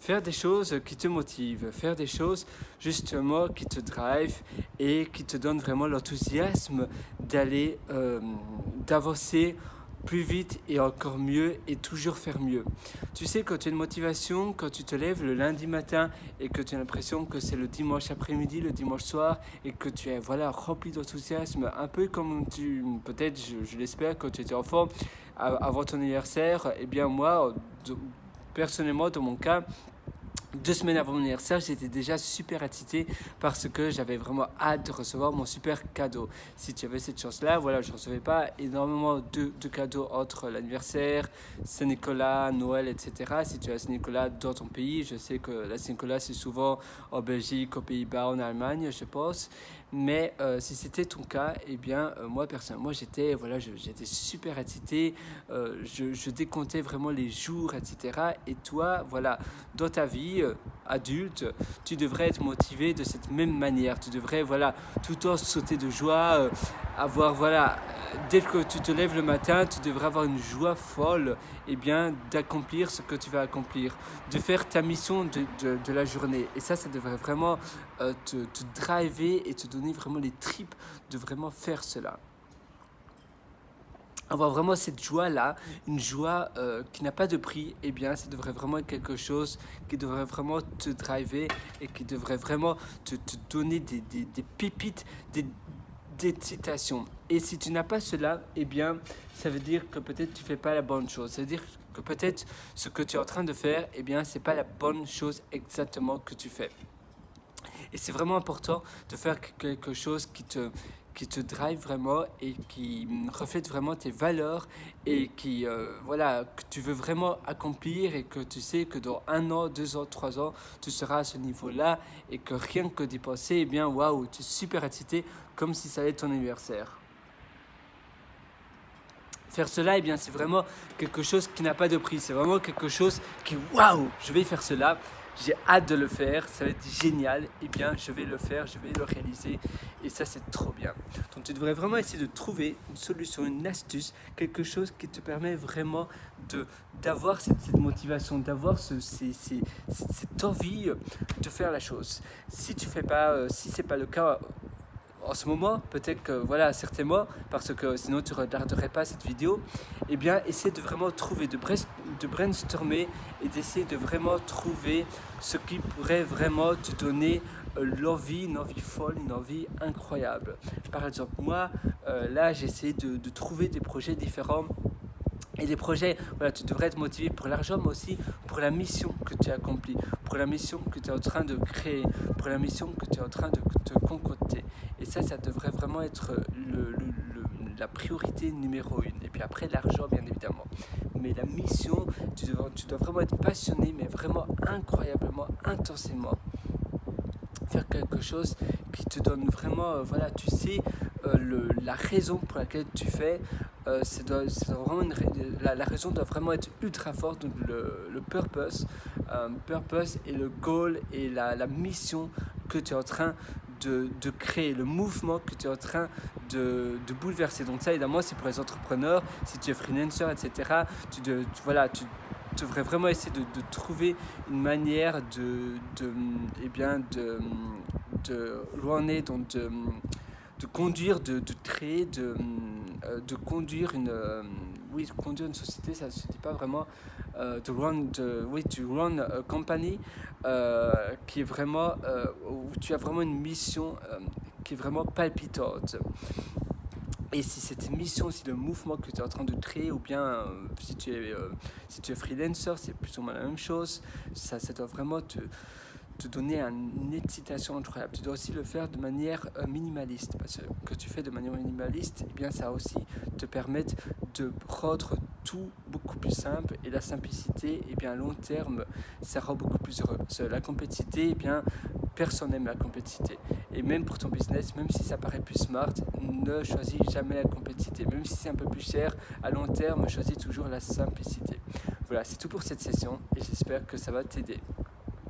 faire des choses qui te motivent, faire des choses justement qui te drive et qui te donnent vraiment l'enthousiasme d'aller, d'avancer plus vite et encore mieux et toujours faire mieux. Tu sais, quand tu as une motivation, quand tu te lèves le lundi matin et que tu as l'impression que c'est le dimanche après-midi, le dimanche soir et que tu es voilà, rempli d'enthousiasme, un peu comme peut-être, je l'espère, quand tu étais enfant avant ton anniversaire, eh bien moi, personnellement, dans mon cas, 2 semaines avant mon anniversaire, j'étais déjà super excité parce que j'avais vraiment hâte de recevoir mon super cadeau. Si tu avais cette chance-là, voilà, je ne recevais pas énormément de cadeaux entre l'anniversaire, Saint-Nicolas, Noël, etc. Si tu as Saint-Nicolas dans ton pays, je sais que la Saint-Nicolas, c'est souvent en Belgique, aux Pays-Bas, en Allemagne, je pense. Mais si c'était ton cas, eh bien, moi, personnellement, j'étais super excité. Je décomptais vraiment les jours, etc. Et toi, voilà, dans ta vie adulte, tu devrais être motivé de cette même manière. Tu devrais, voilà, tout le temps sauter de joie, avoir, voilà, dès que tu te lèves le matin, tu devrais avoir une joie folle, eh bien, d'accomplir ce que tu vas accomplir, de faire ta mission de la journée. Et ça devrait vraiment te driver et te donner vraiment les tripes de vraiment faire cela. Avoir vraiment cette joie-là, une joie qui n'a pas de prix, eh bien, ça devrait vraiment être quelque chose qui devrait vraiment te driver et qui devrait vraiment te donner des pépites, d'excitation. Et si tu n'as pas cela, eh bien, ça veut dire que peut-être tu ne fais pas la bonne chose. Ça veut dire que peut-être ce que tu es en train de faire, eh bien, ce n'est pas la bonne chose exactement que tu fais. Et c'est vraiment important de faire quelque chose qui te drive vraiment et qui reflète vraiment tes valeurs et qui, voilà, que tu veux vraiment accomplir et que tu sais que dans 1 an, 2 ans, 3 ans, tu seras à ce niveau-là et que rien que d'y penser, eh bien, waouh, tu es super excité comme si ça allait être ton anniversaire. Faire cela, eh bien, c'est vraiment quelque chose qui n'a pas de prix. C'est vraiment quelque chose qui, waouh, je vais faire cela. J'ai hâte de le faire, ça va être génial. Eh bien, je vais le faire, je vais le réaliser. Et ça, c'est trop bien. Donc, tu devrais vraiment essayer de trouver une solution, une astuce, quelque chose qui te permet vraiment d'avoir cette motivation, d'avoir cette envie de faire la chose. Si tu fais pas, si c'est pas le cas en ce moment, peut-être que voilà, certains mois, parce que sinon tu ne regarderais pas cette vidéo, eh bien, essaie de vraiment trouver, de brainstormer et d'essayer de vraiment trouver ce qui pourrait vraiment te donner l'envie, une envie folle, une envie incroyable. Par exemple, moi, là, j'essaie de trouver des projets différents. Et les projets, voilà, tu devrais être motivé pour l'argent, mais aussi pour la mission que tu as accomplie, pour la mission que tu es en train de créer, pour la mission que tu es en train de te concocter. Et ça devrait vraiment être la priorité numéro 1. Et puis après, l'argent, bien évidemment. Mais la mission, tu dois vraiment être passionné, mais vraiment incroyablement, intensément. Faire quelque chose qui te donne vraiment, voilà, tu sais, la raison pour laquelle tu fais, la raison doit vraiment être ultra forte. Donc le purpose et le goal et la mission que tu es en train de créer, le mouvement que tu es en train de bouleverser. Donc ça, évidemment, c'est pour les entrepreneurs, si tu es freelancer, etc. Tu devrais vraiment essayer de trouver une manière de runner, donc de conduire, de créer, de conduire conduire une société, ça ne se dit pas vraiment, to run a company, qui est vraiment, où tu as vraiment une mission qui est vraiment palpitante. Et si cette mission, si le mouvement que tu es en train de créer, ou bien si tu es freelancer, c'est plus ou moins la même chose, ça doit vraiment te donner une excitation incroyable. Tu dois aussi le faire de manière minimaliste, parce que tu fais de manière minimaliste, eh bien ça aussi te permet de rendre tout beaucoup plus simple, et la simplicité, eh bien à long terme, ça rend beaucoup plus heureux. Parce que la compétitivité, eh bien personne n'aime la compétitivité. Et même pour ton business, même si ça paraît plus smart, ne choisis jamais la compétitivité. Même si c'est un peu plus cher, à long terme, choisis toujours la simplicité. Voilà, c'est tout pour cette session et j'espère que ça va t'aider.